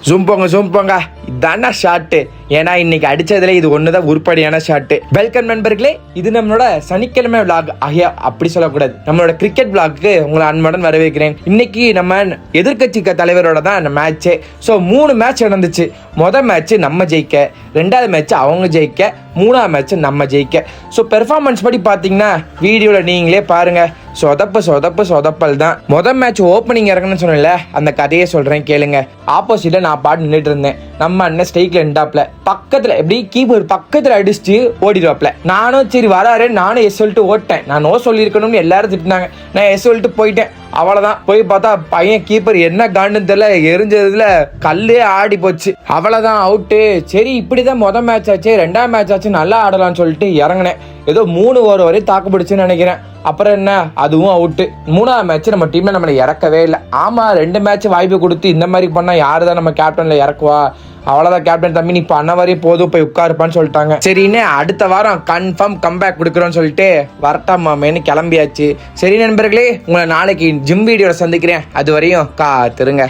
Zoom போங்க இதான shot. ஏன்னா இன்னைக்கு அடிச்சதுல இது ஒண்ணுதான் உருப்படியான ஷாட்டு. வெல்கம் நண்பர்களே, இது நம்மளோட சனிக்கிழமை விளாக் ஆகிய அப்படி சொல்லக்கூடாது, நம்மளோட கிரிக்கெட் விளாக்கு உங்களை அன்புடன் வரவேற்கிறேன். இன்னைக்கு நம்ம எதிர்கட்சி தலைவரோட தான் மேட்சே. ஸோ 3 மேட்ச் நடந்துச்சு. மொதல் மேட்ச் நம்ம ஜெயிக்க, 2வது மேட்ச் அவங்க ஜெயிக்க, 3வது மேட்ச் நம்ம ஜெயிக்க. ஸோ பெர்ஃபார்மன்ஸ் படி பார்த்தீங்கன்னா வீடியோவில் நீங்களே பாருங்க, சொதப்பல் தான். மொதல் மேட்ச் ஓப்பனிங் இறங்கணும்னு சொன்னேன்ல, அந்த கதையை சொல்றேன் கேளுங்க. ஆப்போசிட்ல நான் பாட்டு நின்றுட்டு இருந்தேன். நம்ம அண்ணன் ஸ்ட்ரைக்ல நின்றாப்ல, பக்கத்துல எப்படி கீப்பர் பக்கத்துல அடிச்சுட்டு ஓடிடுவாப்ல. நானும் சரி வராரு, நானும் எஸ் சொல்லிட்டு ஓட்டேன். நான் நோ சொல்லியிருக்கணும்னு எல்லாரும் திட்டினாங்க. நான் எஸ் சொல்லிட்டு போயிட்டேன். அவ்வளவுதான். போய் பார்த்தா பையன் கீப்பர் என்ன காண்டுன்னு தெரியல, எரிஞ்சதுல கல்லே ஆடி போச்சு. அவ்வளவுதான், அவுட்டு. சரி இப்படிதான் மொதல் மேட்ச் ஆச்சு, 2வது மேட்ச் ஆச்சு, நல்லா ஆடலாம்னு சொல்லிட்டு இறங்கினேன். ஏதோ 3 ஓவர் வரையும் தாக்கு பிடிச்சுன்னு நினைக்கிறேன். அப்புறம் என்ன, அதுவும் அவுட்டு. 3வது மேட்ச் நம்ம டீம்ல நம்மளை இறக்கவே இல்லை. ஆமா, 2 மேட்ச் வாய்ப்பு கொடுத்து இந்த மாதிரி பண்ணா யாரு தான் நம்ம கேப்டன்ல இறக்குவா? அவ்வளவுதான், கேப்டன் தம்பி நீ பண்ண வரையும் போதும், போய் உட்காருப்பான்னு சொல்லிட்டாங்க. சரின்னு அடுத்த வாரம் கன்ஃபார்ம் கம்பேக் கொடுக்குறோன்னு சொல்லிட்டு வரட்டாமாமேன்னு கிளம்பியாச்சு. சரி நண்பர்களே, உங்களை நாளைக்கு ஜிம் வீடியோட சந்திக்கிறேன். அது வரையும் காத்திருங்க.